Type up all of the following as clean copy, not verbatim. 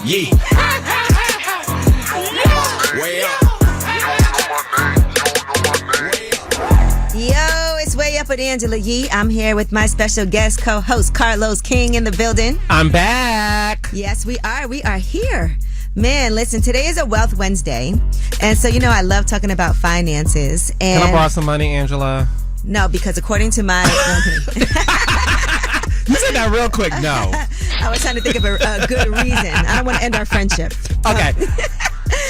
Yeah. Way up. Yo, it's Way Up with Angela Yee. I'm here with my special guest co-host, Carlos King, in the building. I'm back. Yes, we are. We are here. Man, listen, today is a Wealth Wednesday. And so, you know, I love talking about finances. And Can I borrow some money, Angela? No, because according to my... You said that real quick. No. I was trying to think of a good reason. I don't want to end our friendship. Okay.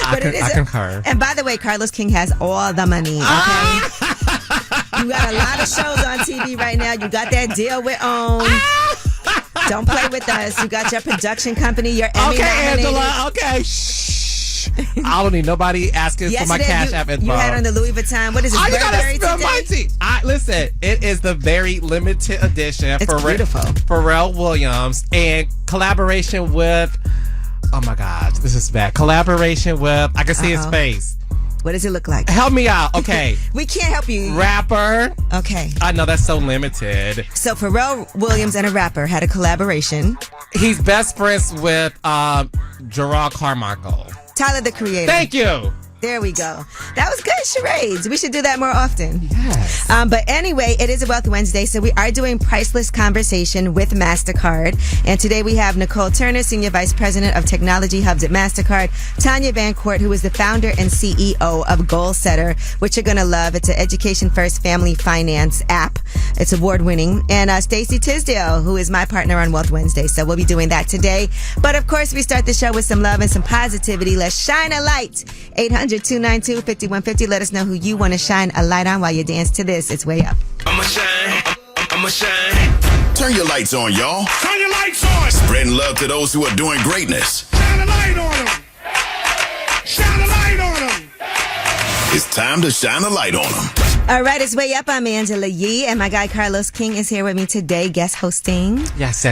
I concur. And by the way, Carlos King has all the money, okay? You got a lot of shows on TV right now. You got that deal with OWN. Don't play with us. You got your production company, your Emmy nominated. Angela. Okay. Shh. I don't need nobody asking for my Cash App info. You had on the Louis Vuitton. What is it? Burberry today? Listen, it is the very limited edition. It's beautiful. Pharrell Williams and collaboration with... Oh my God, this is bad. Collaboration with... I can see his face. What does it look like? Help me out. Okay. We can't help you. Rapper. Okay. I know that's so limited. So Pharrell Williams and a rapper had a collaboration. He's best friends with Gerard Carmichael. Tyler, the Creator. Thank you. There we go. That was good, charades. We should do that more often. Yes. But anyway, it is a Wealth Wednesday, so we are doing Priceless Conversation with Mastercard. And today we have Nicole Turner, Senior Vice President of Technology Hubs at Mastercard, Tanya Vancourt, who is the founder and CEO of Goal Setter, which you're going to love. It's an education first family finance app. It's award winning. And Stacey Tisdale, who is my partner on Wealth Wednesday. So we'll be doing that today. But of course, we start the show with some love and some positivity. Let's shine a light. 800-292-5150. Let us know who you want to shine a light on while you dance to this. It's Way Up. I'ma shine. Turn your lights on, y'all. Turn your lights on. Spreading love to those who are doing greatness. Shine a light on them. Shine a light on them. It's time to shine a light on them. All right, it's Way Up. I'm Angela Yee, and my guy Carlos King is here with me today, guest hosting. Yes.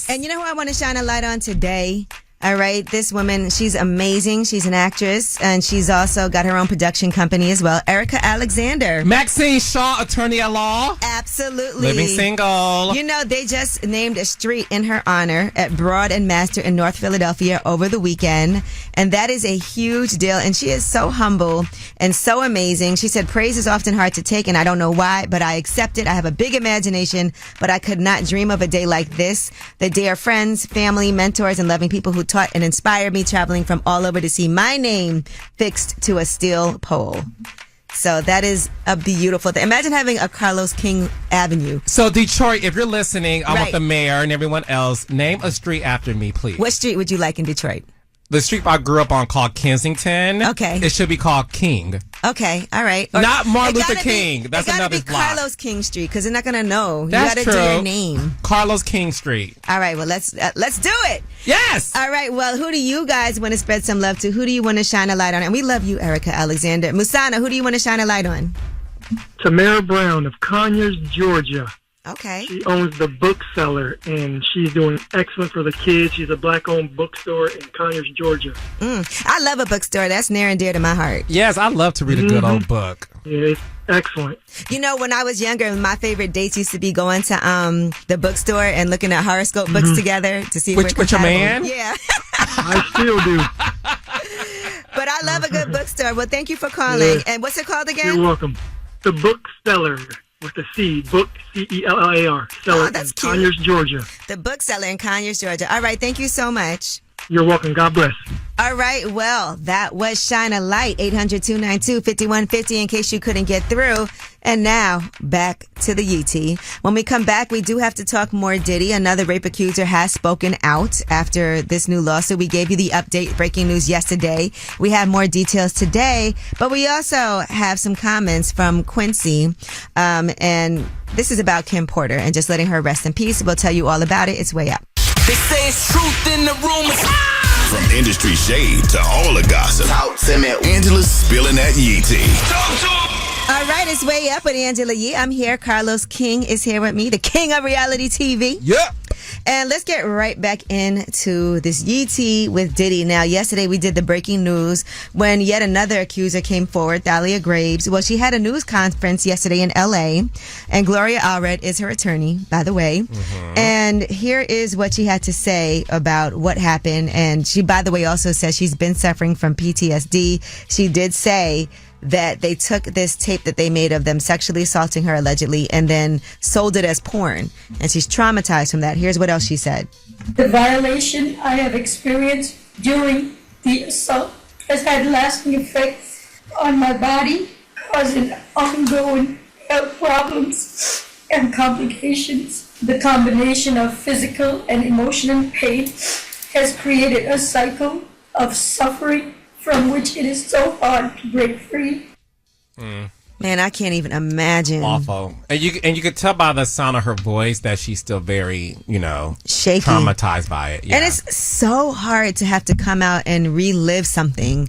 And you know who I want to shine a light on today? All right, this woman, she's amazing. She's an actress, and she's also got her own production company as well. Erica Alexander. Maxine Shaw, attorney at law. Absolutely. Living single. You know, they just named a street in her honor at Broad and Master in North Philadelphia over the weekend. And that is a huge deal. And she is so humble and so amazing. She said, praise is often hard to take, and I don't know why, but I accept it. I have a big imagination, but I could not dream of a day like this. The day of friends, family, mentors, and loving people who taught and inspired me, traveling from all over to see my name fixed to a steel pole. So that is a beautiful thing. Imagine having a Carlos King Avenue. So Detroit, if you're listening, I Right. want the mayor and everyone else, name a street after me, please. What street would you like in Detroit? The street I grew up on called Kensington. Okay. It should be called King. Okay, all right. Or Not Martin it gotta Luther King. That's it gotta another be block. Carlos King Street, because they're not going to know. That's You got to do true. your name. Carlos King Street. All right, well, let's do it. Yes. All right, well, who do you guys want to spread some love to? Who do you want to shine a light on? And we love you, Erica Alexander. Musana, who do you want to shine a light on? Tamara Brown of Conyers, Georgia. Okay. She owns the bookseller, and she's doing excellent for the kids. She's a black-owned bookstore in Conyers, Georgia. I love a bookstore. That's near and dear to my heart. Yes, I love to read a good old book. Yeah, it's excellent. You know, when I was younger, my favorite dates used to be going to the bookstore and looking at horoscope books together to see if we're With your man? Yeah. I still do. But I love a good bookstore. Well, thank you for calling. Yeah. And what's it called again? You're welcome. The bookseller with the C, book, C-E-L-L-A-R. Seller Oh, that's in cute. Conyers, Georgia. The bookseller in Conyers, Georgia. All right, thank you so much. You're welcome. God bless. All right, well, that was Shine a Light, 800-292-5150 in case you couldn't get through. And now, back to the UT. When we come back, we do have to talk more Diddy. Another rape accuser has spoken out after this new lawsuit. We gave you the update, breaking news yesterday. We have more details today, but we also have some comments from Quincy. And this is about Kim Porter and just letting her rest in peace. We'll tell you all about it. It's Way Up. They say it's truth in the room. From industry shade to all the gossip. Talk to me. Angela's spilling that yee tea. Talk to me. All right, it's Way Up with Angela Yee. I'm here. Carlos King is here with me, the king of reality TV. Yeah. And let's get right back into this Yee tea with Diddy. Now, yesterday we did the breaking news when yet another accuser came forward, Thalia Graves. Well, she had a news conference yesterday in L.A., and Gloria Allred is her attorney, by the way. And here is what she had to say about what happened. And she, by the way, also says she's been suffering from PTSD. She did say that they took this tape that they made of them sexually assaulting her allegedly and then sold it as porn. And she's traumatized from that. Here's what else she said. The violation I have experienced during the assault has had lasting effects on my body, causing ongoing health problems and complications. The combination of physical and emotional pain has created a cycle of suffering from which it is so hard to break free. Man, I can't even imagine. Awful. And you could tell by the sound of her voice that she's still very, shaky, traumatized by it. Yeah. And it's so hard to have to come out and relive something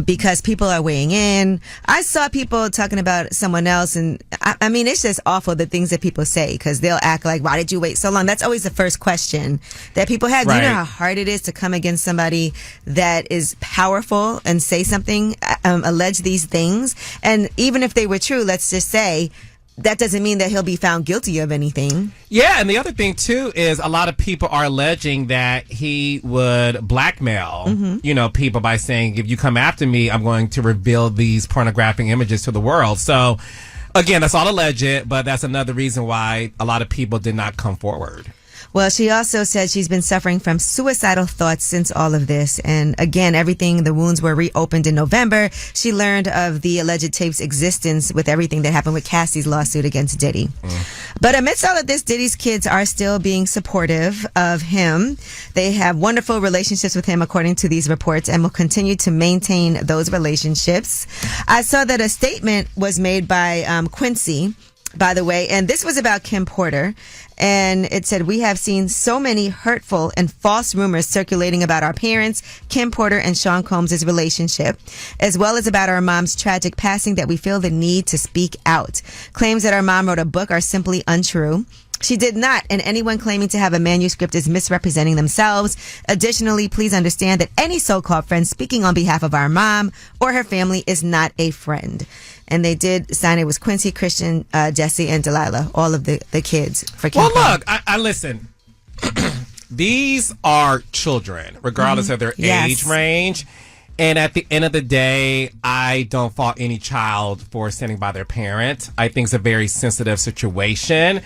because people are weighing in. I saw people talking about someone else, and I mean, it's just awful the things that people say because they'll act like, why did you wait so long? That's always the first question that people have. Right. Do you know how hard it is to come against somebody that is powerful and say something, allege these things? And even if they were true, let's just say, that doesn't mean that he'll be found guilty of anything. Yeah, and the other thing, too, is a lot of people are alleging that he would blackmail, people by saying, if you come after me, I'm going to reveal these pornographic images to the world. So, again, that's all alleged, but that's another reason why a lot of people did not come forward. Well, she also said she's been suffering from suicidal thoughts since all of this. And again, the wounds were reopened in November. She learned of the alleged tape's existence with everything that happened with Cassie's lawsuit against Diddy. But amidst all of this, Diddy's kids are still being supportive of him. They have wonderful relationships with him, according to these reports, and will continue to maintain those relationships. I saw that a statement was made by Quincy, by the way, and this was about Kim Porter. And it said, we have seen so many hurtful and false rumors circulating about our parents, Kim Porter and Sean Combs' relationship, as well as about our mom's tragic passing, that we feel the need to speak out. Claims that our mom wrote a book are simply untrue. She did not, and anyone claiming to have a manuscript is misrepresenting themselves. Additionally, please understand that any so-called friend speaking on behalf of our mom or her family is not a friend. And they did sign it was Quincy, Christian, Jesse, and Delilah, all of the kids for Kim. Well, look, I listen. These are children, regardless of their age range. And at the end of the day, I don't fault any child for standing by their parent. I think it's a very sensitive situation.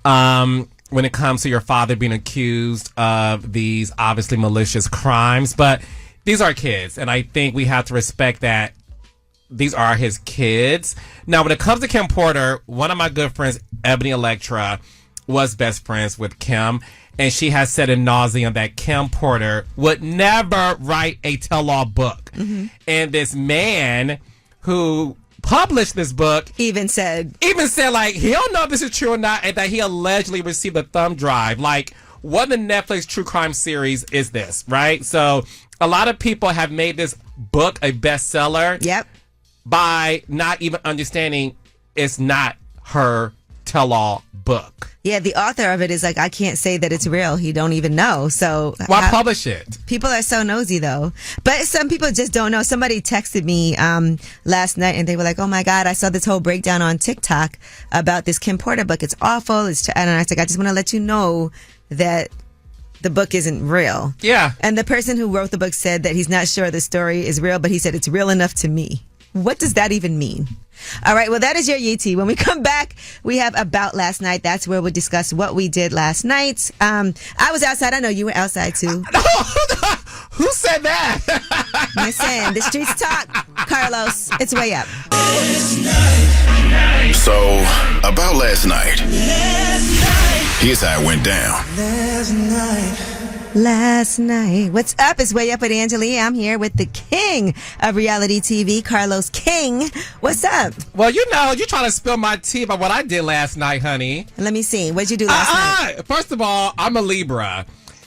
When it comes to your father being accused of these obviously malicious crimes, but these are kids, and I think we have to respect that these are his kids. Now, when it comes to Kim Porter, one of my good friends, Ebony Electra, was best friends with Kim, and she has said in nauseam that Kim Porter would never write a tell-all book. And this man who published this book even said like, he don't know if this is true or not, and that he allegedly received a thumb drive. Like, what the Netflix true crime series is this, right? So a lot of people have made this book a bestseller. Yep. By not even understanding it's not her tell-all book. Yeah, the author of it is like, I can't say that it's real. He don't even know. So why publish it? People are so nosy, though. But some people just don't know. Somebody texted me last night, and they were like, oh, my God, I saw this whole breakdown on TikTok about this Kim Porter book. It's awful. And I was like, I just want to let you know that the book isn't real. Yeah. And the person who wrote the book said that he's not sure the story is real, but he said it's real enough to me. What does that even mean? All right, well, that is your Yee tea. When we come back, we have About Last Night. That's where we'll discuss what we did last night. I was outside. I know you were outside, too. Who said that? Listen, the streets talk. Carlos, it's way up. So, about last night. Here's how it went down. Last night. What's up? It's Way Up with Angela. I'm here with the king of reality TV, Carlos King. What's up? Well, you're trying to spill my tea about what I did last night, honey. Let me see. What'd you do last night? First of all, I'm a Libra,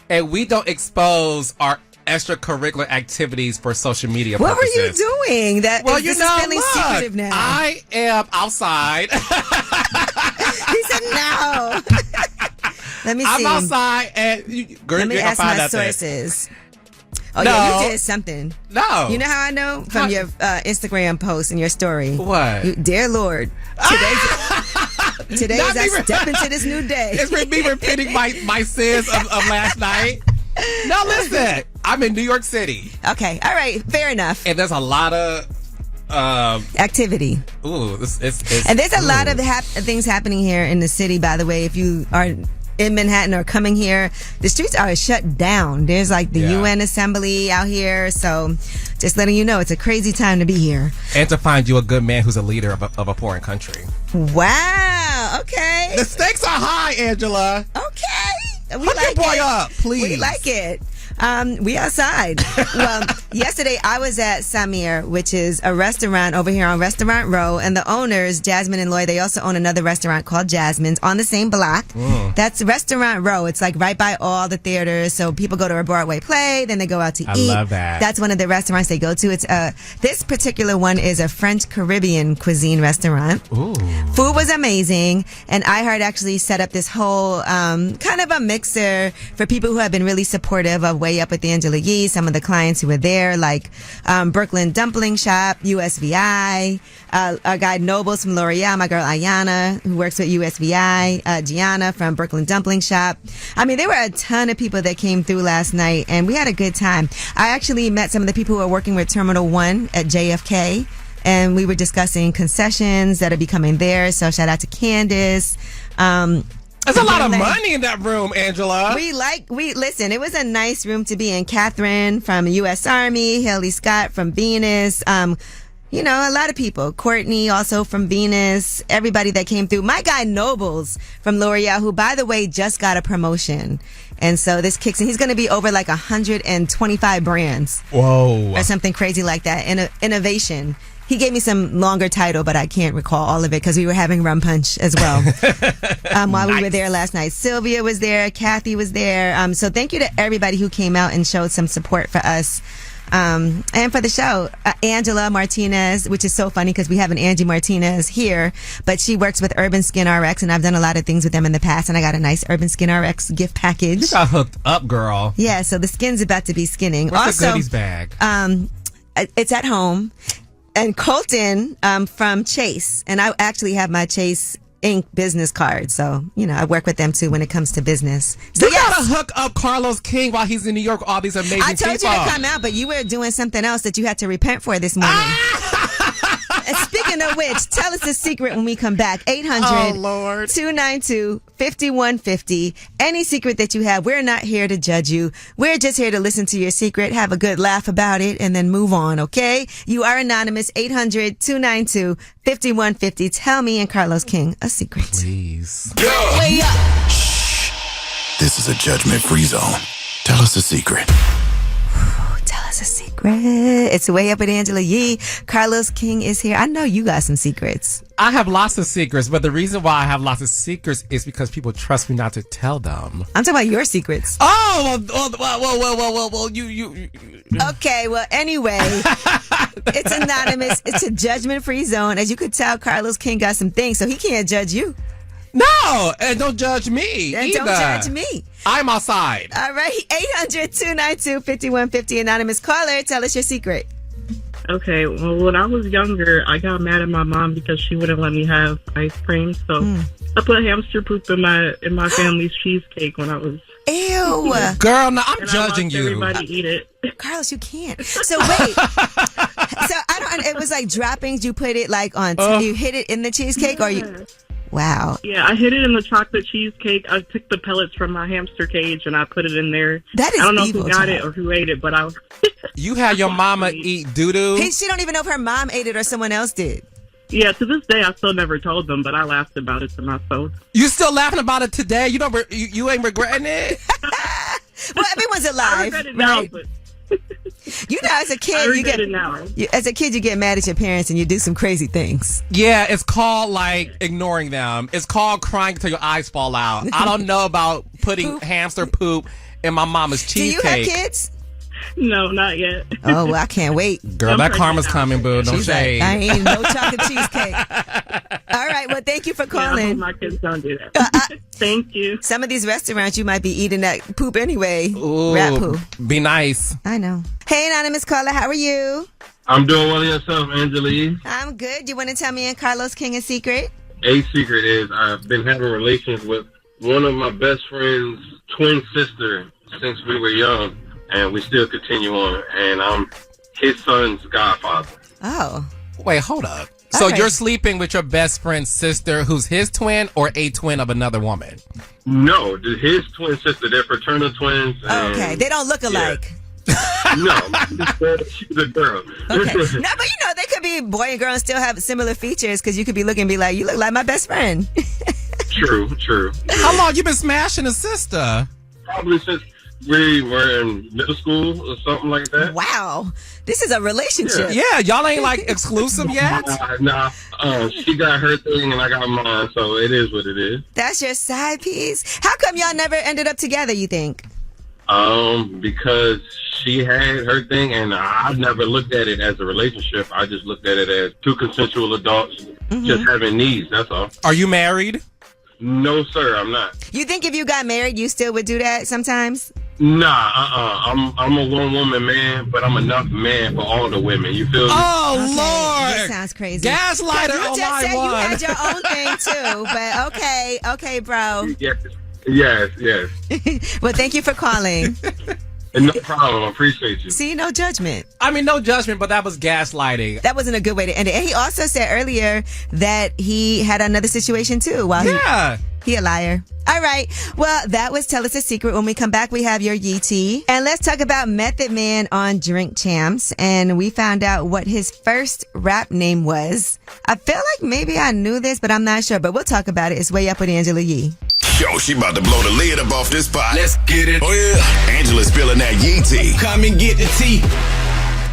and we don't expose our extracurricular activities for social media purposes. What were you doing? This is feeling secretive now. I am outside. He said no. Let me see. I'm outside and let me ask my sources. Oh, yeah, you did something. No. You know how I know? From your Instagram post and your story. What? Dear Lord, today is I step into this new day. It's me repeating my sins of last night. Now listen, I'm in New York City. Okay, all right, fair enough. And there's a lot of activity. Ooh, and there's a lot of things happening here in the city, by the way. If you are in Manhattan or coming here, the streets are shut down. There's like the UN assembly out here, so just letting you know, it's a crazy time to be here. And to find you a good man who's a leader of a foreign country. Wow, okay. The stakes are high, Angela. Okay. Hook your boy up, please. We like it. We outside. Well, yesterday I was at Samir, which is a restaurant over here on Restaurant Row, and the owners, Jasmine and Lloyd, they also own another restaurant called Jasmine's on the same block. That's Restaurant Row. It's like right by all the theaters, so people go to a Broadway play, then they go out to eat. I love that. That's one of the restaurants they go to. It's this particular one is a French Caribbean cuisine restaurant. Ooh. Food was amazing, and iHeart actually set up this whole kind of a mixer for people who have been really supportive of Way Up with Angela Yee. Some of the clients who were there, like Brooklyn Dumpling Shop, USVI, our guy Nobles from L'Oreal, my girl Ayana, who works with USVI, Gianna from Brooklyn Dumpling Shop. I mean, there were a ton of people that came through last night, and we had a good time. I actually met some of the people who are working with Terminal 1 at JFK, and we were discussing concessions that are becoming there. So shout out to Candace. There's a lot of money in that room, Angela. We listen, it was a nice room to be in. Catherine from U.S. Army, Haley Scott from Venus, you know, a lot of people. Courtney also from Venus, everybody that came through. My guy Nobles from L'Oreal, who, by the way, just got a promotion. And so this kicks in. He's going to be over like 125 brands. Whoa. Or something crazy like that. Innovation. He gave me some longer title, but I can't recall all of it because we were having rum punch as well while we were there last night. Sylvia was there. Kathy was there. So thank you to everybody who came out and showed some support for us and for the show. Angela Martinez, which is so funny because we have an Angie Martinez here, but she works with Urban Skin RX, and I've done a lot of things with them in the past, and I got a nice Urban Skin RX gift package. You got hooked up, girl. Yeah, so the skin's about to be skinning. What's the goodies bag? It's at home. And Colton from Chase, and I actually have my Chase Inc. business card, so you know I work with them too when it comes to business. So you gotta hook up Carlos King while he's in New York. All these amazing people. I told you to come out, but you were doing something else that you had to repent for this morning. And speaking of which, tell us the secret when we come back. 800-292-5150. Any secret that you have, we're not here to judge you. We're just here to listen to your secret, have a good laugh about it, and then move on, okay? You are anonymous. 800-292-5150. Tell me and Carlos King a secret. Please. Way up. Shh. This is a judgment-free zone. Tell us a secret. Tell us a secret. It's Way Up with Angela Yee. Carlos King is here. I know you got some secrets. I have lots of secrets, but the reason why I have lots of secrets is because people trust me not to tell them. I'm talking about your secrets. Oh, well, you. Okay, well, anyway, it's anonymous. It's a judgment-free zone. As you could tell, Carlos King got some things, so he can't judge you. No, and don't judge me and either. Don't judge me. I'm outside. All right, 800-292-5150. Anonymous caller, tell us your secret. Okay, well, when I was younger, I got mad at my mom because she wouldn't let me have ice cream. So I put hamster poop in my family's cheesecake when I was. Ew, girl, no, I'm judging you. Everybody eat it. Carlos, you can't. So wait, so I don't. It was like droppings. You put it like on. You hit it in the cheesecake, or you. Wow. Yeah, I hid it in the chocolate cheesecake. I took the pellets from my hamster cage and I put it in there. That is I don't know evil, who got it or who ate it, but I was... You had your mama eat doo-doo? Hey, she don't even know if her mom ate it or someone else did. Yeah, to this day, I still never told them, but I laughed about it to myself. You still laughing about it today? You don't. You ain't regretting it? Well, everyone's alive, I regret it now, right? but... You know, as a kid, you get mad at your parents and you do some crazy things. Yeah, it's called like ignoring them. It's called crying until your eyes fall out. I don't know about putting hamster poop in my mama's cheesecake. Do you have kids? No, not yet. Oh, well, I can't wait. Girl, that karma's coming, boo. Don't shade. I ain't no chocolate cheesecake. All right, well, thank you for calling. Yeah, I hope my kids don't do that. Thank you. Some of these restaurants, you might be eating that poop anyway. Ooh, Rat poop. Be nice. I know. Hey, anonymous caller, how are you? I'm doing well yourself, Angela. I'm good. You want to tell me and Carlos King a secret? A secret is I've been having relations with one of my best friend's twin sister since we were young, and we still continue on. And I'm his son's godfather. Oh. Wait, hold up. So Okay. you're sleeping with your best friend's sister, who's his twin or a twin of another woman? No, his twin sister. They're fraternal twins. And, Okay. They don't look alike. No, she's a girl. Okay. No, but they could be boy and girl and still have similar features because you could be looking and be like, you look like my best friend. True. How long you been smashing a sister? Probably since we were in middle school or something like that. Wow. This is a relationship. Yeah, y'all ain't like exclusive yet? Nah. She got her thing and I got mine, so it is what it is. That's your side piece. How come y'all never ended up together, you think? Because she had her thing, and I never looked at it as a relationship. I just looked at it as two consensual adults just having needs. That's all. Are you married? No, sir, I'm not. You think if you got married, you still would do that sometimes? Nah, I'm a one-woman man, but I'm enough man for all the women. You feel me? Oh, Okay, Lord. That sounds crazy. Gaslighter You on just line said one. you had your own thing too, but okay, bro. Yes. Well, thank you for calling. And no problem. I appreciate you. See, no judgment. I mean, no judgment, but that was gaslighting. That wasn't a good way to end it. And he also said earlier that he had another situation too. While he a liar. All right. Well, that was Tell Us a Secret. When we come back, we have your Yee tea. And let's talk about Method Man on Drink Champs. And we found out what his first rap name was. I feel like maybe I knew this, but I'm not sure. But we'll talk about it. It's Way Up with Angela Yee. Yo, she about to blow the lid up off this pot. Let's get it. Oh, yeah. Angela's spilling that Yee tea. Come and get the tea.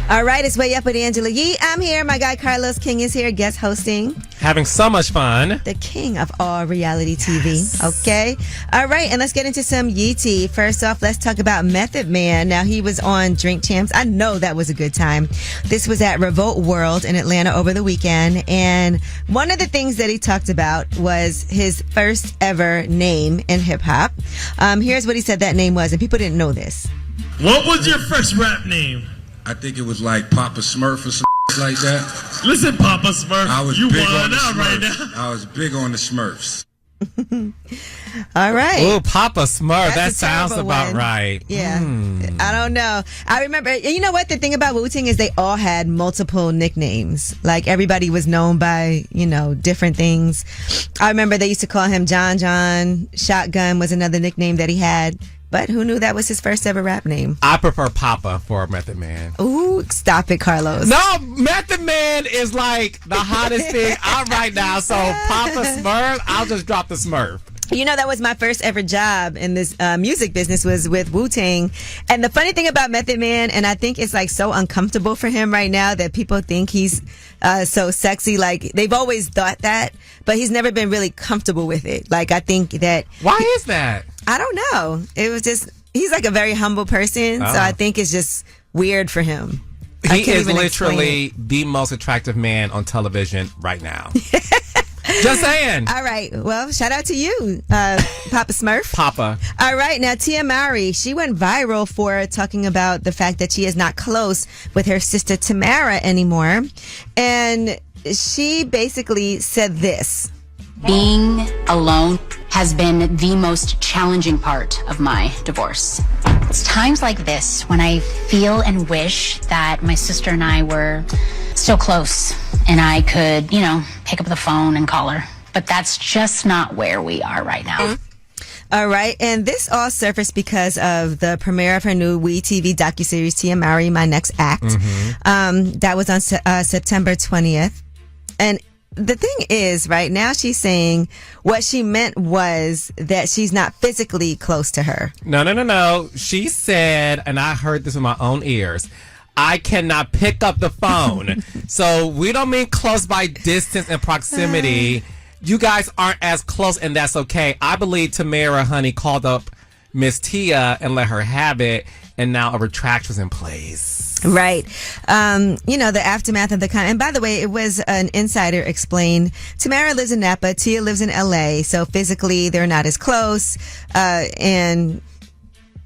All right, it's Way Up with Angela Yee. I'm here. My guy Carlos King is here, guest hosting. Having so much fun. The king of all reality TV. Okay. All right, and let's get into some Yee tea. First off, let's talk about Method Man. Now, he was on Drink Champs. I know that was a good time. This was at Revolt World in Atlanta over the weekend. And one of the things that he talked about was his first ever name in hip hop. Here's what he said that name was, and people didn't know this. What was your first rap name? I think it was like Papa Smurf or some like that. Listen, Papa Smurf, I was you big wildin' on the out right Smurfs. now. I was big on the Smurfs. All right. Oh, Papa Smurf. That's That a sounds terrible about one. right. Yeah. I don't know. I remember, you know what? The thing about Wu-Tang is they all had multiple nicknames. Like everybody was known by, different things. I remember they used to call him John John. Shotgun was another nickname that he had. But who knew that was his first ever rap name? I prefer Papa for Method Man. Ooh, stop it, Carlos. No, Method Man is like the hottest thing out right now. So Papa Smurf, I'll just drop the Smurf. That was my first ever job in this music business was with Wu-Tang. And the funny thing about Method Man, and I think it's like so uncomfortable for him right now that people think he's so sexy. Like they've always thought that, but he's never been really comfortable with it. Like I think that. Why is that? I don't know. It was just, he's like a very humble person. So I think it's just weird for him. He is literally the most attractive man on television right now. Just saying. All right. Well, shout out to you, Papa Smurf. Papa. All right. Now, Tia Mowry, she went viral for talking about the fact that she is not close with her sister Tamara anymore. And she basically said this. Being alone has been the most challenging part of my divorce. It's times like this when I feel and wish that my sister and I were still close and I could, pick up the phone and call her. But that's just not where we are right now. All right. And this all surfaced because of the premiere of her new WUWY TV docuseries, Tia Mowry, My Next Act. That was on September 20th. And the thing is, right now she's saying what she meant was that she's not physically close to her. No. She said, and I heard this with my own ears, I cannot pick up the phone. So we don't mean close by distance and proximity. You guys aren't as close, and that's okay. I believe Tamara, honey, called up Miss Tia and let her have it, and now a retraction's in place. Right. The aftermath of the and by the way, it was an insider explained. Tamara lives in Napa. Tia lives in LA. So physically they're not as close. And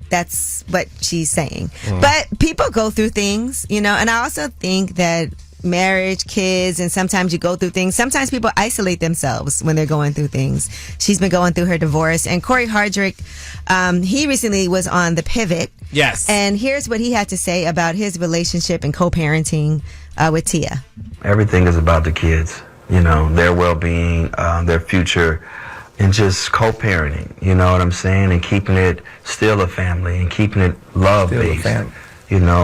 that's what she's saying. But people go through things, and I also think that marriage, kids, and sometimes you go through things. Sometimes people isolate themselves when they're going through things. She's been going through her divorce. And Corey Hardrick, he recently was on The Pivot. Yes. And here's what he had to say about his relationship and co-parenting with Tia. Everything is about the kids, their well-being, their future, and just co-parenting, you know what I'm saying? And keeping it still a family and keeping it love-based.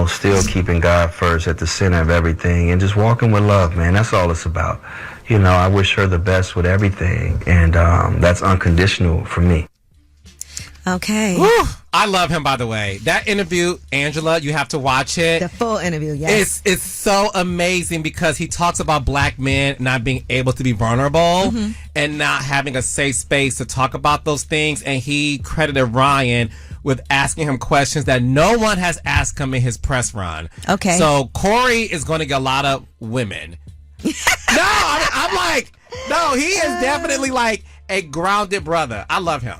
Still keeping God first at the center of everything and just walking with love, man. That's all it's about. I wish her the best with everything, and that's unconditional for me. Okay. Woo! I love him, by the way. That interview, Angela, you have to watch it. The full interview, yes. It's so amazing because he talks about black men not being able to be vulnerable and not having a safe space to talk about those things. And he credited Ryan with asking him questions that no one has asked him in his press run. Okay. So Corey is going to get a lot of women. I'm like, no, he is definitely like a grounded brother. I love him.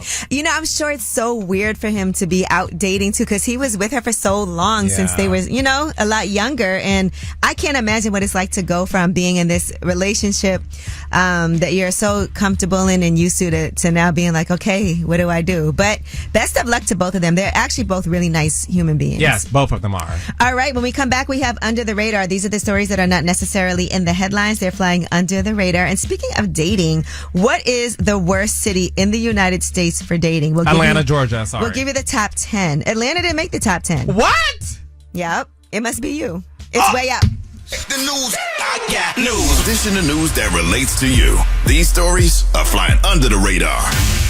I'm sure it's so weird for him to be out dating too, because he was with her for so long since they were, a lot younger. And I can't imagine what it's like to go from being in this relationship that you're so comfortable in and used to now being like, okay, what do I do? But best of luck to both of them. They're actually both really nice human beings. Yes, both of them are. All right. When we come back, we have Under the Radar. These are the stories that are not necessarily in the headlines. They're flying under the radar. And speaking of dating, what is the worst city in the United States for dating? Atlanta, Georgia. Sorry. We'll give you the top 10. Atlanta didn't make the top 10. What? Yep. It must be you. It's way up. The news. I got news. This in the news that relates to you. These stories are flying under the radar.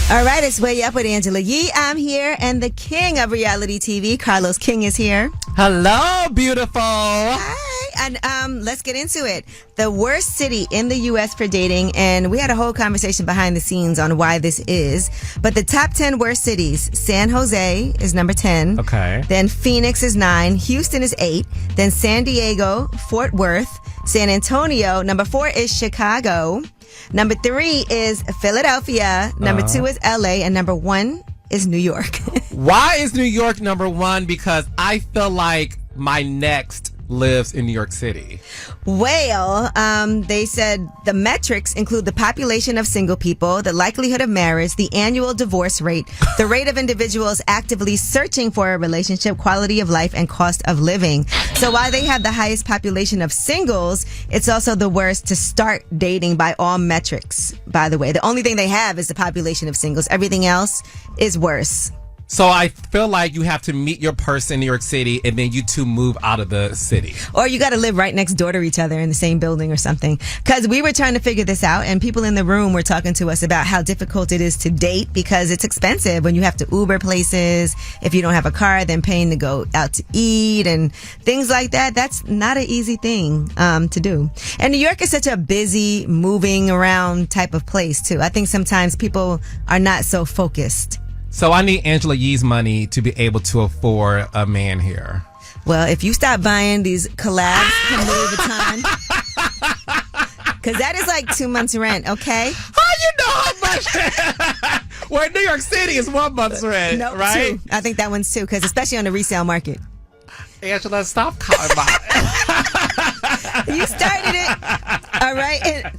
All right, it's Way Up with Angela Yee. I'm here, and the king of reality TV, Carlos King, is here. Hello, beautiful. Hi. And let's get into it. The worst city in the U.S. for dating, and we had a whole conversation behind the scenes on why this is. But the top 10 worst cities: San Jose is number 10. Okay. Then Phoenix is 9. Houston is 8. Then San Diego, Fort Worth, San Antonio. Number 4 is Chicago. Number 3 is Philadelphia. Number 2 is LA. And number 1 is New York. Why is New York number 1? Because I feel like my next lives in New York City. Well, they said the metrics include the population of single people, the likelihood of marriage, the annual divorce rate, the rate of individuals actively searching for a relationship, quality of life, and cost of living. So while they have the highest population of singles, it's also the worst to start dating by all metrics, by the way. The only thing they have is the population of singles. Everything else is worse. So I feel like you have to meet your person in New York City and then you two move out of the city. Or you got to live right next door to each other in the same building or something. Because we were trying to figure this out, and people in the room were talking to us about how difficult it is to date because it's expensive when you have to Uber places. If you don't have a car, then paying to go out to eat and things like that. That's not an easy thing to do. And New York is such a busy, moving around type of place too. I think sometimes people are not so focused. So I need Angela Yee's money to be able to afford a man here. Well, if you stop buying these collabs from Louis Vuitton, because that is like 2 months' rent, okay? How you know how much? Well, New York City is 1 month's rent, no, right? 2. I think that one's 2, because especially on the resale market. Angela, stop calling my... You started it. All right.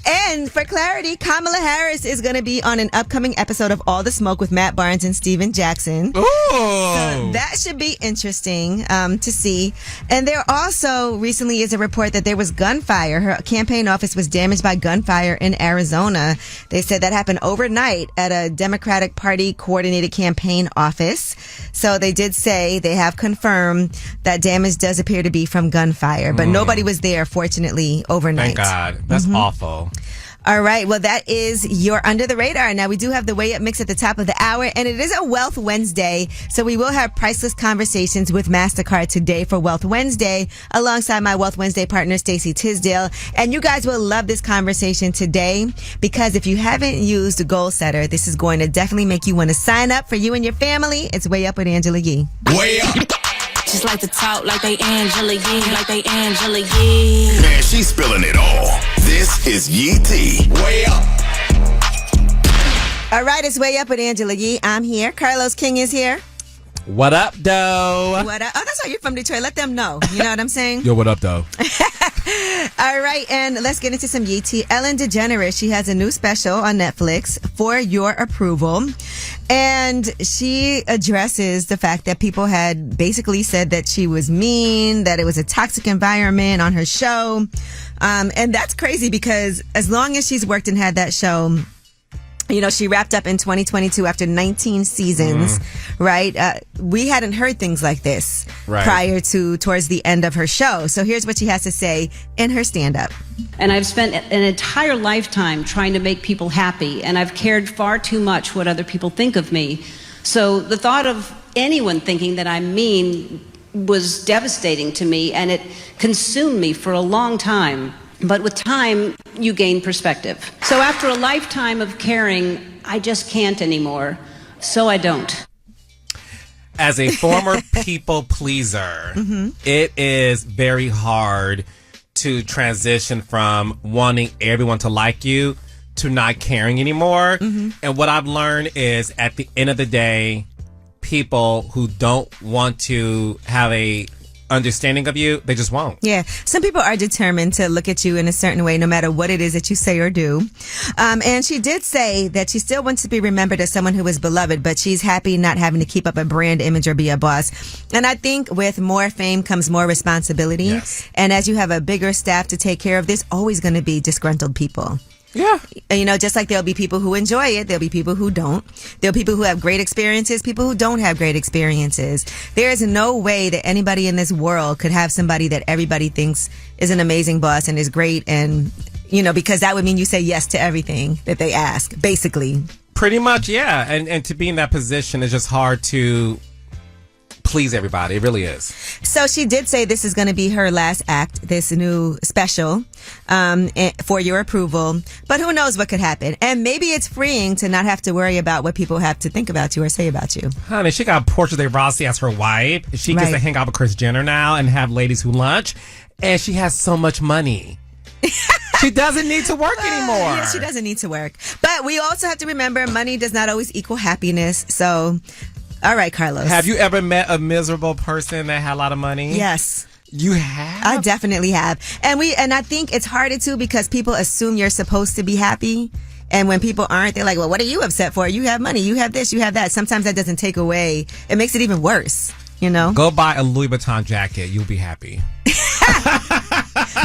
And for clarity, Kamala Harris is going to be on an upcoming episode of All the Smoke with Matt Barnes and Steven Jackson. Ooh. So that should be interesting to see. And there also recently is a report that there was gunfire. Her campaign office was damaged by gunfire in Arizona. They said that happened overnight at a Democratic Party coordinated campaign office. So they did say they have confirmed that damage does appear to be from gunfire, but nobody was there, fortunately, overnight. Thank God. That's awful. All right. Well, that is your Under the Radar. Now, we do have the Way Up mix at the top of the hour, and it is a Wealth Wednesday. So we will have priceless conversations with Mastercard today for Wealth Wednesday, alongside my Wealth Wednesday partner, Stacey Tisdale. And you guys will love this conversation today, because if you haven't used Goal Setter, this is going to definitely make you want to sign up for you and your family. It's Way Up with Angela Yee. Way up. Just like to talk like they Angela Yee, like they Angela Yee. Man, she's spilling it all. This is Yee T. Way up. All right, it's Way Up with Angela Yee. I'm here. Carlos King is here. What up, though? What up? Oh, that's why you're from Detroit. Let them know. You know what I'm saying? Yo, what up, though? All right, and let's get into some Yee Tea. Ellen DeGeneres, she has a new special on Netflix, For Your Approval. And she addresses the fact that people had basically said that she was mean, that it was a toxic environment on her show. And that's crazy because as long as she's worked and had that show, you know, she wrapped up in 2022 after 19 seasons, right? We hadn't heard things like this prior to towards the end of her show. So here's what she has to say in her stand-up. And I've spent an entire lifetime trying to make people happy, and I've cared far too much what other people think of me. So the thought of anyone thinking that I'm mean was devastating to me, and it consumed me for a long time. But with time, you gain perspective. So after a lifetime of caring, I just can't anymore. So I don't. As a former people pleaser, it is very hard to transition from wanting everyone to like you to not caring anymore. And what I've learned is at the end of the day, people who don't want to have a understanding of you, they just won't. Yeah. Some people are determined to look at you in a certain way, no matter what it is that you say or do. And she did say that she still wants to be remembered as someone who is beloved, but she's happy not having to keep up a brand image or be a boss. And I think with more fame comes more responsibility. Yes. And as you have a bigger staff to take care of, there's always going to be disgruntled people. Yeah. You know, just like there'll be people who enjoy it, there'll be people who don't. There'll be people who have great experiences, people who don't have great experiences. There is no way that anybody in this world could have somebody that everybody thinks is an amazing boss and is great, and, you know, because that would mean you say yes to everything that they ask, basically. Pretty much, yeah. And to be in that position is just hard to please everybody. It really is. So she did say this is going to be her last act, this new special, For Your Approval. But who knows what could happen? And maybe it's freeing to not have to worry about what people have to think about you or say about you. Honey, she got Portia de Rossi as her wife. She gets to hang out with Kris Jenner now and have ladies who lunch. And she has so much money. She doesn't need to work anymore. Yeah, she doesn't need to work. But we also have to remember money does not always equal happiness. So, all right, Carlos. Have you ever met a miserable person that had a lot of money? Yes. You have? I definitely have. And I think it's harder too because people assume you're supposed to be happy. And when people aren't, they're like, well, what are you upset for? You have money. You have this. You have that. Sometimes that doesn't take away. It makes it even worse, you know? Go buy a Louis Vuitton jacket. You'll be happy.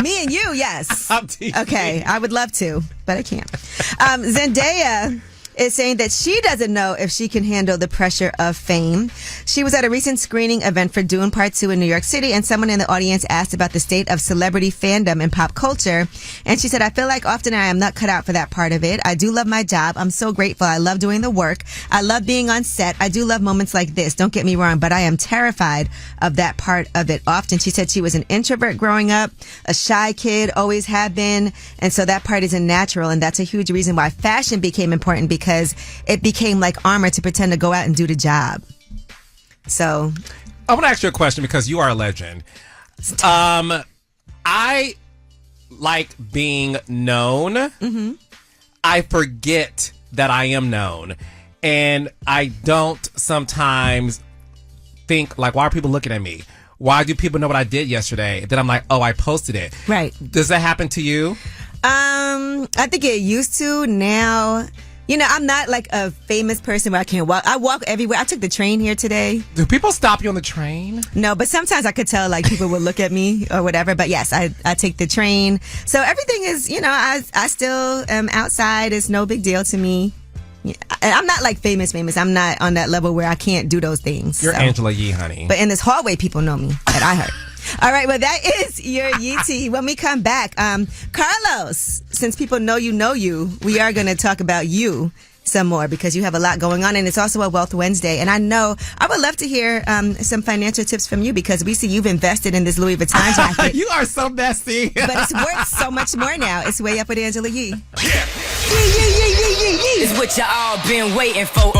Me and you, yes. I'm teasing. Okay, I would love to, but I can't. Zendaya is saying that she doesn't know if she can handle the pressure of fame. She was at a recent screening event for Dune Part 2 in New York City, and someone in the audience asked about the state of celebrity fandom in pop culture. And she said, I feel like often I am not cut out for that part of it. I do love my job. I'm so grateful. I love doing the work. I love being on set. I do love moments like this. Don't get me wrong, but I am terrified of that part of it often. She said she was an introvert growing up, a shy kid, always have been. And so that part isn't natural. And that's a huge reason why fashion became important, because it became like armor to pretend to go out and do the job. So I want to ask you a question because you are a legend. I like being known. Mm-hmm. I forget that I am known. And I don't sometimes think, like, why are people looking at me? Why do people know what I did yesterday? Then I'm like, oh, I posted it. Right. Does that happen to you? I think it used to. Now, you know, I'm not like a famous person where I can't walk. I walk everywhere. I took the train here today. Do people stop you on the train? No, but sometimes I could tell like people would look at me or whatever. But yes, I take the train. So everything is, you know, I still am outside. It's no big deal to me. I'm not like famous. I'm not on that level where I can't do those things. You're Angela Yee, honey. But in this hallway, people know me at iHeart. All right, well, that is your Yee Tea. When we come back, Carlos, since people know you, we are going to talk about you some more because you have a lot going on, and it's also a Wealth Wednesday. And I know I would love to hear some financial tips from you because we see you've invested in this Louis Vuitton jacket. You are so messy. But it's worth so much more now. It's Way Up with Angela Yee. Yeah. It's what y'all been waiting for.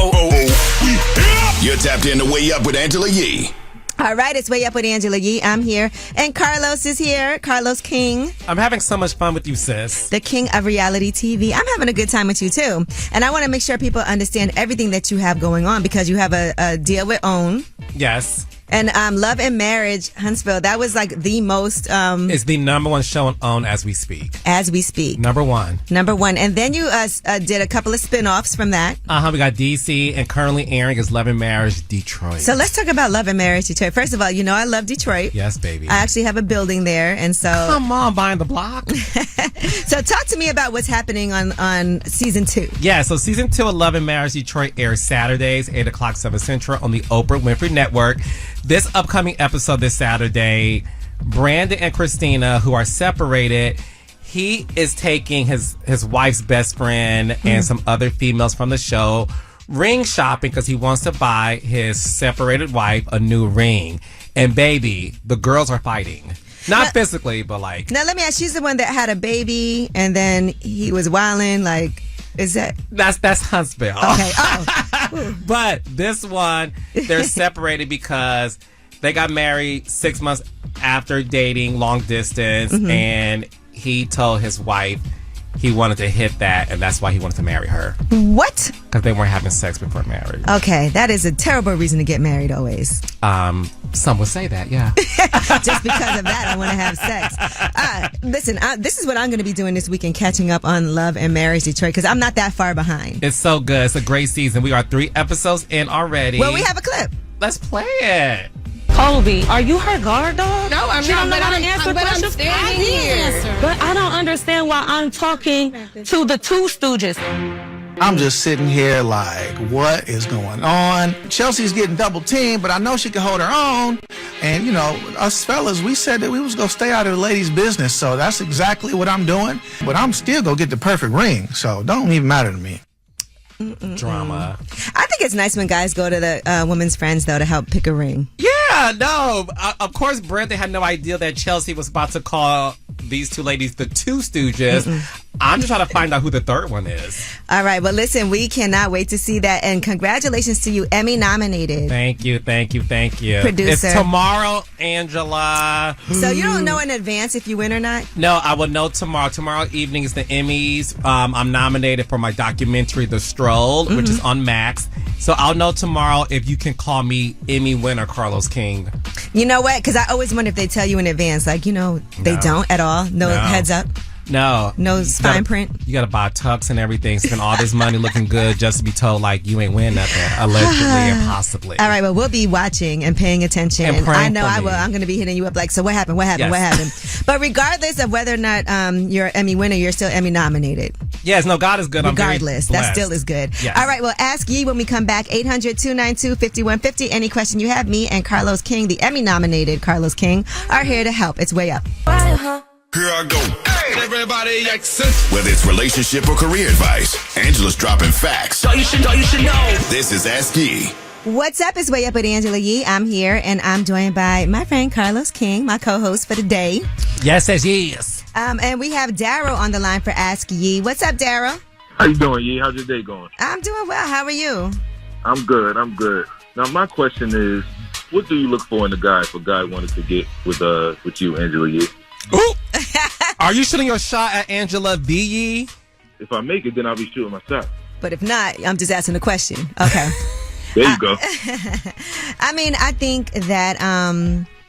You're tapped in to Way Up with Angela Yee All right, it's Way Up with Angela Yee. I'm here. And Carlos is here. Carlos King. I'm having so much fun with you, sis. The king of reality TV. I'm having a good time with you, too. And I want to make sure people understand everything that you have going on because you have a deal with OWN. Yes. And Love and Marriage, Huntsville, that was like the most... it's the number one show on OWN as we speak. As we speak. Number one. And then you did a couple of spin-offs from that. We got DC, and currently airing is Love and Marriage Detroit. So let's talk about Love and Marriage Detroit. First of all, you know I love Detroit. Yes, baby. I actually have a building there, and so... Come on, buying the block. So talk to me about what's happening on season 2. Yeah, so season 2 of Love and Marriage Detroit airs Saturdays, 8 o'clock, 7 Central on the Oprah Winfrey Network. This upcoming episode this Saturday, Brandon and Christina, who are separated, he is taking his wife's best friend and some other females from the show ring shopping because he wants to buy his separated wife a new ring. And baby, the girls are fighting. Not physically, but like... Now, let me ask, she's the one that had a baby and then he was wilding, like... Is that... That's Huntsville. Okay. Oh. But this one, they're separated because they got married 6 months after dating long distance, and he told his wife he wanted to hit that, and that's why he wanted to marry her. What? Because they weren't having sex before marriage. Okay, that is a terrible reason to get married always. Some would say that, yeah. Just because of that, I want to have sex. Listen, this is what I'm going to be doing this weekend, catching up on Love and Marriage Detroit, because I'm not that far behind. It's so good. It's a great season. We are 3 episodes in already. Well, we have a clip. Let's play it. Colby, are you her guard dog? No, I'm she not. Don't know how to answer questions. I'm standing here. But I don't understand why I'm talking to the two stooges. I'm just sitting here like, what is going on? Chelsea's getting double teamed, but I know she can hold her own. And, you know, us fellas, we said that we was going to stay out of the ladies' business. So that's exactly what I'm doing. But I'm still going to get the perfect ring. So don't even matter to me. Drama. I think it's nice when guys go to the women's friends, though, to help pick a ring. Yeah, no. Of course, Brenda had no idea that Chelsea was about to call these two ladies the Two Stooges. I'm just trying to find out who the third one is. All right. Well, listen, we cannot wait to see that. And congratulations to you, Emmy nominated. Thank you. Producer. It's tomorrow, Angela. So you don't know in advance if you win or not? No, I will know tomorrow. Tomorrow evening is the Emmys. I'm nominated for my documentary, The Stroll, which is on Max. So I'll know tomorrow if you can call me Emmy winner Carlos King. You know what? Because I always wonder if they tell you in advance. Like, you know, they don't at all. No heads up. No fine print. You gotta buy tux and everything, spend all this money looking good just to be told like you ain't win nothing, allegedly and possibly. All right, well, we'll be watching and paying attention. And I know for I me. will. I'm gonna be hitting you up like, so what happened? Yes. What happened? But regardless of whether or not you're an Emmy winner, you're still Emmy nominated. Yes, no, God is good. Regardless, I'm very that blessed. still is good. Yes. All right, well, Ask Yee when we come back. 800-292-5150. Any question you have, me and Carlos King, the Emmy nominated Carlos King, are here to help. It's Way Up. Here I go. Hey, everybody, whether it's relationship or career advice, Angela's dropping facts. So you should know. This is Ask Yee. What's up? It's Way Up with Angela Yee. I'm here, and I'm joined by my friend Carlos King, my co-host for the day. Yes. And we have Daryl on the line for Ask Yee. What's up, Daryl? How you doing, Yee? How's your day going? I'm doing well. How are you? I'm good. Now, my question is, what do you look for in a guy if a guy wanted to get with you, Angela Yee? Ooh. Are you shooting your shot at Angela V. Yee? If I make it, then I'll be shooting my shot. But if not, I'm just asking a question. Okay. There you go. I mean, I think that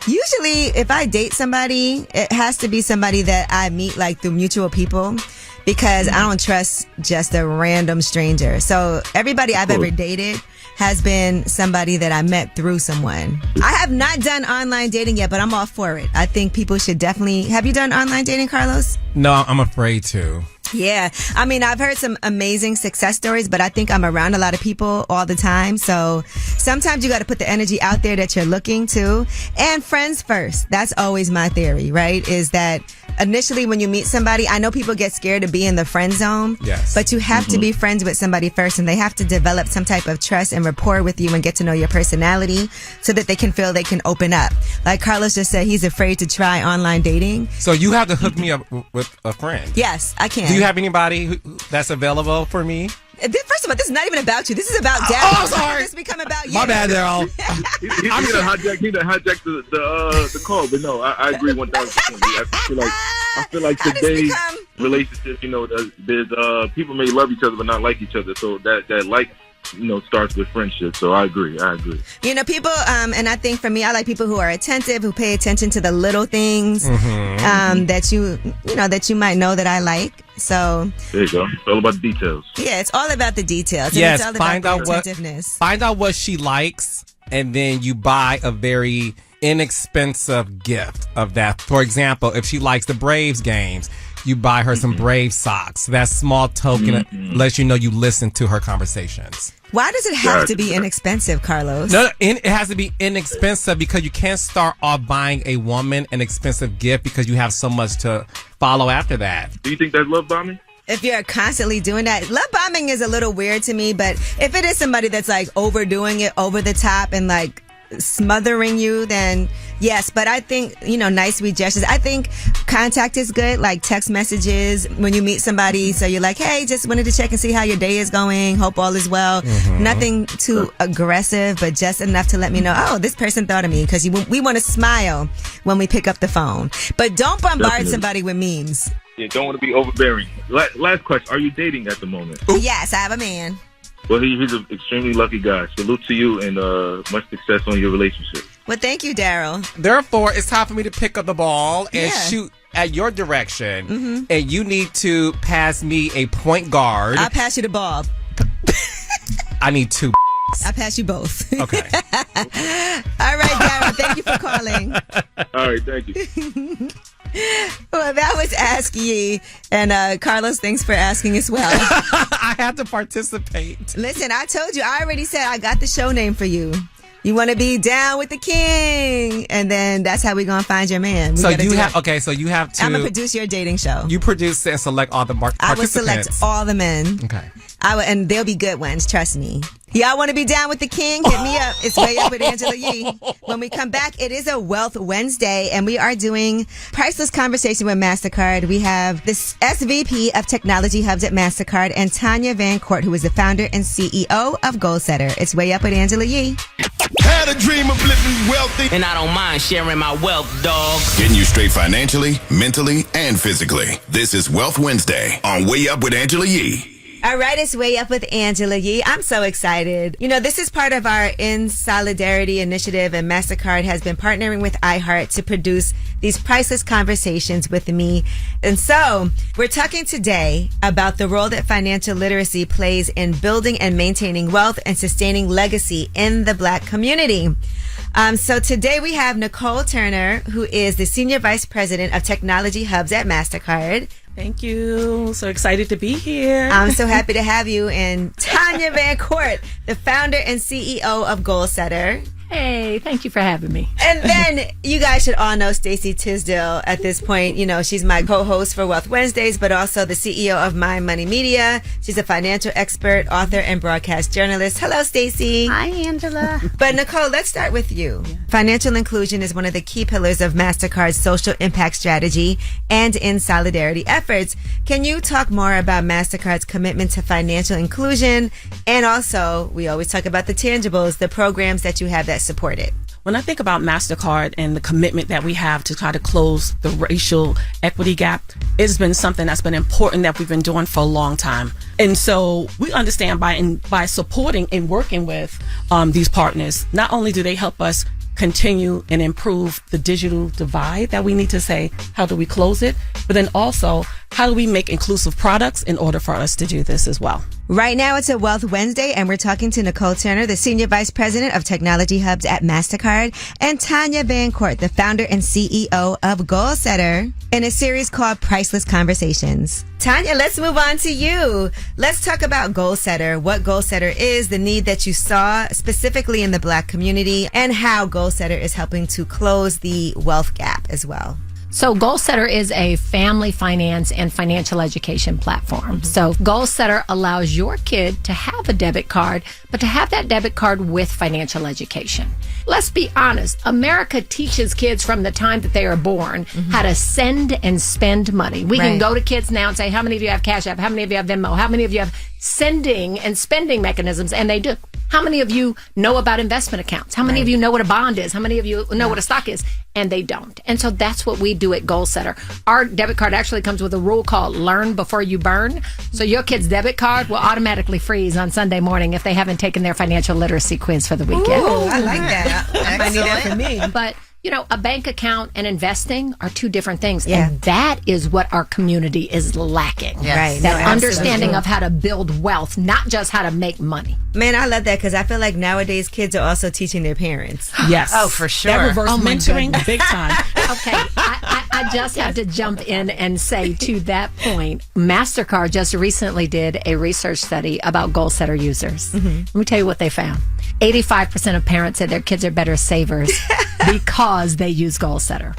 usually if I date somebody, it has to be somebody that I meet like through mutual people, because I don't trust just a random stranger. So everybody I've ever dated has been somebody that I met through someone. I have not done online dating yet, but I'm all for it. I think people should definitely... Have you done online dating, Carlos? No, I'm afraid to. Yeah. I mean, I've heard some amazing success stories, but I think I'm around a lot of people all the time. So sometimes you got to put the energy out there that you're looking to. And friends first. That's always my theory, right? Is that initially when you meet somebody, I know people get scared to be in the friend zone. Yes. But you have to be friends with somebody first, and they have to develop some type of trust and rapport with you and get to know your personality so that they can feel they can open up. Like Carlos just said, he's afraid to try online dating. So you have to hook me up with a friend. Yes, I can. Do you have anybody that's available for me? First of all, this is not even about you. This is about Daryl. Oh, sorry. This become about you. My bad, Daryl. He need to hijack the call, but no, I agree 1,000%. I feel like today's relationship, there's people may love each other but not like each other, so that like starts with friendship. So I agree. People, and I think for me, I like people who are attentive, who pay attention to the little things that you might know that I like. So there you go. It's all about the details. Yeah, it's all about the details. Yes, it's all find about out the attentiveness. Find out what she likes, and then you buy a very inexpensive gift of that. For example, if she likes the Braves games, you buy her some Brave socks. That small token lets you know you listen to her conversations. Why does it have to be inexpensive, Carlos? No, it has to be inexpensive because you can't start off buying a woman an expensive gift because you have so much to follow after that. Do you think that's love bombing? If you're constantly doing that, love bombing is a little weird to me, but if it is somebody that's like overdoing it, over the top, and like smothering you, then yes. But I think, nice sweet gestures. I think contact is good, like text messages when you meet somebody. So you're like, hey, just wanted to check and see how your day is going. Hope all is well. Nothing too aggressive, but just enough to let me know, oh, this person thought of me, because we want to smile when we pick up the phone. But don't bombard somebody with memes. Yeah, don't want to be overbearing. Last question. Are you dating at the moment? Yes, I have a man. Well, he's an extremely lucky guy. Salute to you, and much success on your relationship. Well, thank you, Daryl. Therefore, it's time for me to pick up the ball and shoot at your direction. And you need to pass me a point guard. I'll pass you the ball. I need two. I'll pass you both. Okay. All right, Daryl. Thank you for calling. All right, thank you. Well, that was Ask Ye. And Carlos, thanks for asking as well. I had to participate. Listen, I told you. I already said I got the show name for you. You want to be down with the king. And then that's how we're going to find your man. So you have to. I'm going to produce your dating show. You produce and select all the participants. I will select all the men. Okay. And they'll be good ones, trust me. Y'all want to be down with the king? Hit me up. It's Way Up with Angela Yee. When we come back, it is a Wealth Wednesday, and we are doing Priceless Conversation with Mastercard. We have this SVP of Technology Hubs at Mastercard and Tanya Van Court, who is the founder and CEO of Goal Setter. It's Way Up with Angela Yee. Had a dream of living wealthy, and I don't mind sharing my wealth, dog. Getting you straight financially, mentally, and physically. This is Wealth Wednesday on Way Up with Angela Yee. All right, it's Way Up with Angela Yee. I'm so excited. This is part of our In Solidarity initiative, and MasterCard has been partnering with iHeart to produce these priceless conversations with me. And so we're talking today about the role that financial literacy plays in building and maintaining wealth and sustaining legacy in the Black community. So today we have Nicole Turner, who is the Senior Vice President of Technology Hubs at MasterCard. Thank you. So excited to be here. I'm so happy to have you. And Tanya Van Court, the founder and CEO of Goal Setter. Hey, thank you for having me. And then you guys should all know Stacey Tisdale at this point. She's my co-host for Wealth Wednesdays, but also the CEO of My Money Media. She's a financial expert, author, and broadcast journalist. Hello, Stacey. Hi, Angela. But Nicole, let's start with you. Yeah. Financial inclusion is one of the key pillars of MasterCard's social impact strategy and In Solidarity efforts. Can you talk more about MasterCard's commitment to financial inclusion? And also, we always talk about the tangibles, the programs that you have that support it. When I think about MasterCard and the commitment that we have to try to close the racial equity gap, it's been something that's been important that we've been doing for a long time. And so we understand by supporting and working with these partners, not only do they help us continue and improve the digital divide that we need to say, how do we close it? But then also, how do we make inclusive products in order for us to do this as well? Right now, it's a Wealth Wednesday, and we're talking to Nicole Turner, the Senior Vice President of Technology Hubs at MasterCard, and Tanya Van Court, the founder and CEO of Goal Setter, in a series called Priceless Conversations. Tanya, let's move on to you. Let's talk about Goal Setter, what Goal Setter is, the need that you saw specifically in the Black community, and how Goal Setter is helping to close the wealth gap as well. So Goal Setter is a family finance and financial education platform. So Goal Setter allows your kid to have a debit card, but to have that debit card with financial education. Let's be honest. America teaches kids from the time that they are born how to send and spend money. We can go to kids now and say, how many of you have Cash App? How many of you have Venmo? How many of you have sending and spending mechanisms? And they do. How many of you know about investment accounts? How many of you know what a bond is? How many of you know what a stock is? And they don't. And so that's what we do at Goal Setter. Our debit card actually comes with a rule called learn before you burn. So your kid's debit card will automatically freeze on Sunday morning if they haven't taken their financial literacy quiz for the weekend. Ooh, I like that. I need that for me. But you know, a bank account and investing are two different things. Yeah. And that is what our community is lacking. Yes. Right. That understanding of how to build wealth, not just how to make money. Man, I love that because I feel like nowadays kids are also teaching their parents. Yes. Oh, for sure. That reverse mentoring, big time. Okay, I just have to jump in and say to that point, Mastercard just recently did a research study about Goal Setter users. Let me tell you what they found. 85% of parents said their kids are better savers because they use Goal Setter.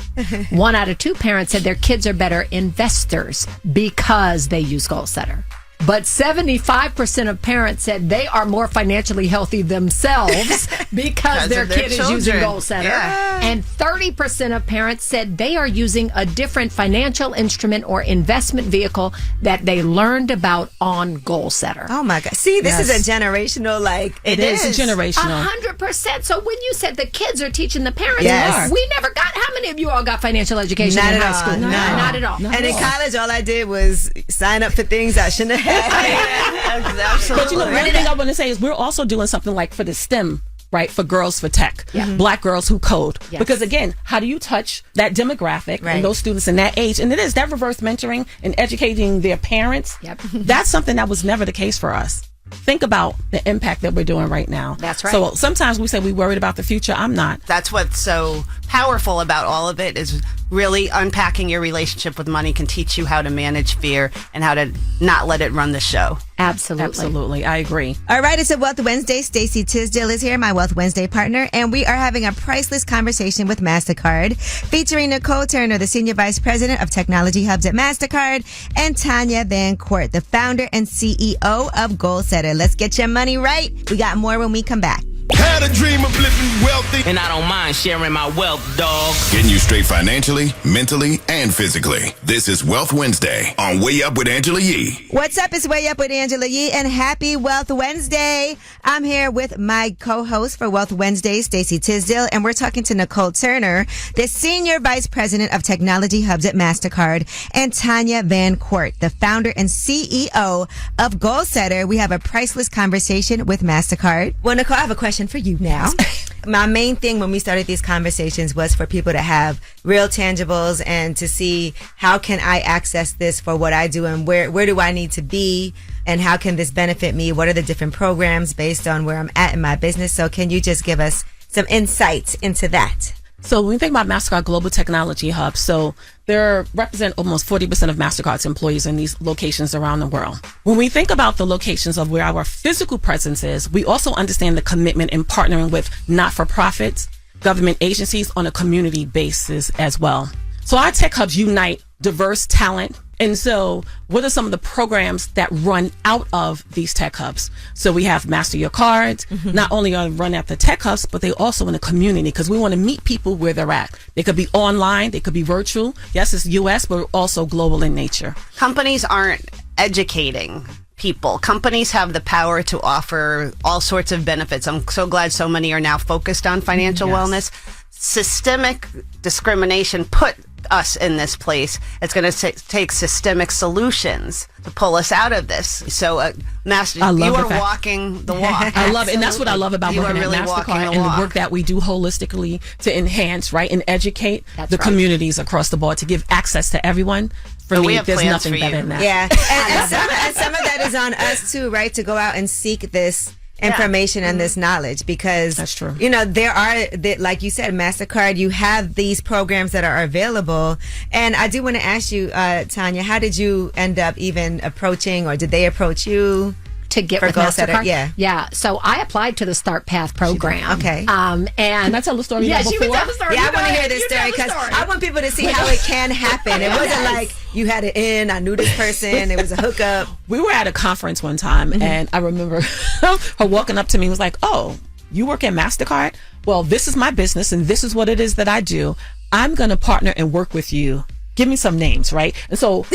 1 out of 2 parents said their kids are better investors because they use Goal Setter. But 75% of parents said they are more financially healthy themselves because their kid is using Goal Setter. Yeah. And 30% of parents said they are using a different financial instrument or investment vehicle that they learned about on Goal Setter. Oh my God. See, this is a generational, It is generational. 100%. So when you said the kids are teaching the parents, we never got, how many of you all got financial education in high school? Not at all. And in college, all I did was sign up for things I shouldn't have. Absolutely. But you know, one thing I want to say is we're also doing something like for the STEM, right? For girls for tech, Black girls who code. Yes. Because again, how do you touch that demographic and those students in that age? And it is that reverse mentoring and educating their parents. That's something that was never the case for us. Think about the impact that we're doing right now. That's right. So sometimes we say we're worried about the future. I'm not. That's what's so powerful about all of it is really unpacking your relationship with money can teach you how to manage fear and how to not let it run the show. Absolutely. I agree. All right, it's a Wealth Wednesday. Stacey Tisdale is here, my Wealth Wednesday partner, and we are having a priceless conversation with Mastercard featuring Nicole Turner, the Senior Vice President of Technology Hubs at Mastercard, and Tanya Van Court, the founder and CEO of Goal Setter. Let's get your money right. We got more when we come back. Had a dream of living wealthy. And I don't mind sharing my wealth, dog. Getting you straight financially, mentally, and physically. This is Wealth Wednesday on Way Up with Angela Yee. What's up? It's Way Up with Angela Yee and happy Wealth Wednesday. I'm here with my co-host for Wealth Wednesday, Stacey Tisdale, and we're talking to Nicole Turner, the Senior Vice President of Technology Hubs at Mastercard, and Tanya Van Court, the founder and CEO of Goal Setter. We have a priceless conversation with Mastercard. Well, Nicole, I have a question for you now. My main thing when we started these conversations was for people to have real tangibles and to see how can I access this for what I do and where do I need to be and how can this benefit me? What are the different programs based on where I'm at in my business? So can you just give us some insights into that? So when we think about Mastercard Global Technology Hub, so they represent almost 40% of Mastercard's employees in these locations around the world. When we think about the locations of where our physical presence is, we also understand the commitment in partnering with not-for-profits, government agencies on a community basis as well. So our tech hubs unite diverse talent. And so what are some of the programs that run out of these tech hubs? So we have Master Your Cards. Not only are they run at the tech hubs, but they also in the community because we want to meet people where they're at. They could be online, they could be virtual. Yes, it's US, but also global in nature. Companies aren't educating people. Companies have the power to offer all sorts of benefits. I'm so glad so many are now focused on financial wellness. Systemic discrimination put us in this place. It's going to take systemic solutions to pull us out of this. So, Master, you are walking the walk. I love it. And that's what I love about working at Mastercard and the work that we do holistically to enhance, right, and educate the communities across the board to give access to everyone. For me, there's nothing better than that. Yeah. And some of that is on us too, right, to go out and seek this information and this knowledge because that's true. You know, there are, like you said, Mastercard, you have these programs that are available. And I do want to ask you, Tanya, how did you end up even approaching or did they approach you? to get For with Goal Setter, Mastercard. Yeah. So I applied to the Start Path program. Okay. And Can I tell the story? Yeah, about she before? would tell the story. Yeah, You I want to go hear ahead. this You story tell the because story. I want people to see how it can happen. It wasn't like you had it in, I knew this person, it was a hookup. We were at a conference one time, and I remember her walking up to me and was like, "Oh, you work at Mastercard? Well, this is my business, and this is what it is that I do. I'm going to partner and work with you. Give me some names, right?" And so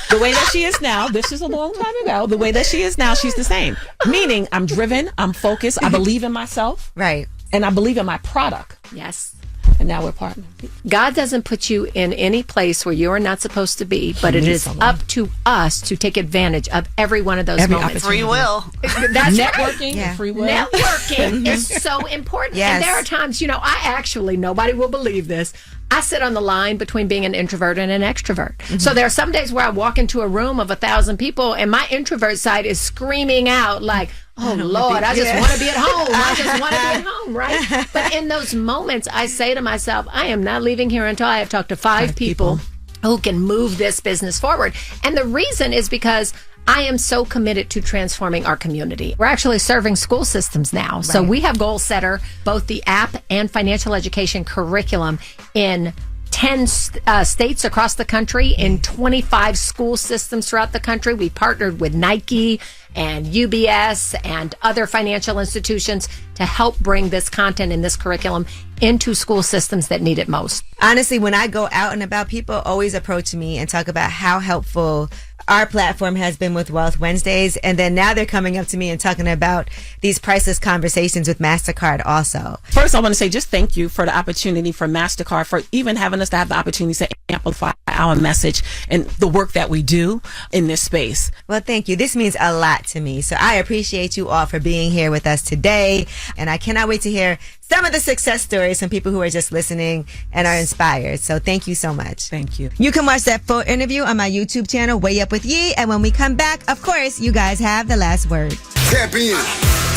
the way that she is now, this is a long time ago, the way that she is now, she's the same. Meaning I'm driven, I'm focused, I believe in myself. Right. And I believe in my product. Yes. And now we're partners. God doesn't put you in any place where you are not supposed to be, but it is up to us to take advantage of every one of those moments. Free will. That's networking, right. free will. Networking is so important. Yes. And there are times, I actually, nobody will believe this, I sit on the line between being an introvert and an extrovert. So there are some days where I walk into a room of 1,000 people and my introvert side is screaming out like, "Oh, Lord, I just want to be at home. I just want to be at home," right? But in those moments, I say to myself, I am not leaving here until I have talked to five people who can move this business forward. And the reason is because I am so committed to transforming our community. We're actually serving school systems now. So we have Goal Setter, both the app and financial education curriculum in 10 states across the country, in 25 school systems throughout the country. We partnered with Nike and UBS and other financial institutions to help bring this content and this curriculum into school systems that need it most. Honestly, when I go out and about, people always approach me and talk about how helpful our platform has been with Wealth Wednesdays. And then now they're coming up to me and talking about these priceless conversations with Mastercard also. First, I want to say just thank you for the opportunity for Mastercard for even having us to have the opportunity to amplify our message and the work that we do in this space. Well, thank you. This means a lot to me. So I appreciate you all for being here with us today. And I cannot wait to hear some of the success stories from people who are just listening and are inspired. So thank you so much. Thank you. You can watch that full interview on my YouTube channel, Way Up with Yee. And when we come back, of course, you guys have the last word. Tap in.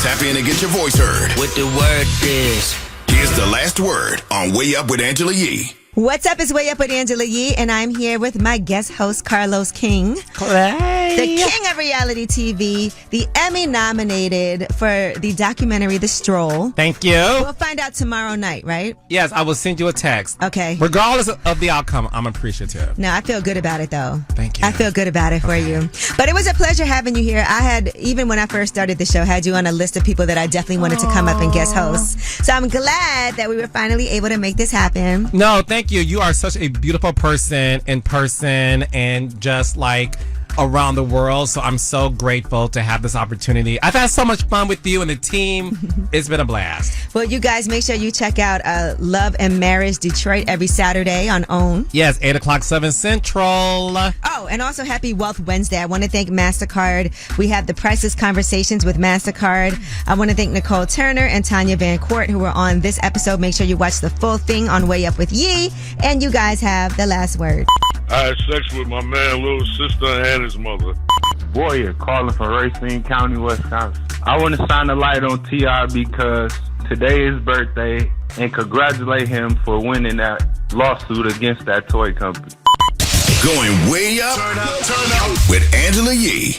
Tap in and get your voice heard. What the word is. Here's the last word on Way Up with Angela Yee. What's up? It's Way Up with Angela Yee, and I'm here with my guest host, Carlos King. Hey. The king of reality TV, the Emmy nominated for the documentary The Stroll. Thank you. We'll find out tomorrow night, right? Yes, I will send you a text. Okay. Regardless of the outcome, I'm appreciative. No, I feel good about it, though. Thank you. I feel good about it for you. But it was a pleasure having you here. I had, even when I first started the show, had you on a list of people that I definitely wanted to come up and guest host. So I'm glad that we were finally able to make this happen. No, thank you. You are such a beautiful person in person and just like around the world. So I'm so grateful to have this opportunity. I've had so much fun with you and the team. It's been a blast. Well, you guys make sure you check out Love and Marriage Detroit every Saturday on OWN. Yes, 8 o'clock, 7 Central. Oh, and also happy Wealth Wednesday. I want to thank Mastercard. We have the Priceless Conversations with Mastercard. I want to thank Nicole Turner and Tanya Van Court who were on this episode. Make sure you watch the full thing on Way Up with Yee. And you guys have the last word. I had sex with my man, little sister, and his mother. Boyer calling from Racine County, Wisconsin. I want to shine a light on T.I. because today is his birthday and congratulate him for winning that lawsuit against that toy company. Going way up, turn up with Angela Yee.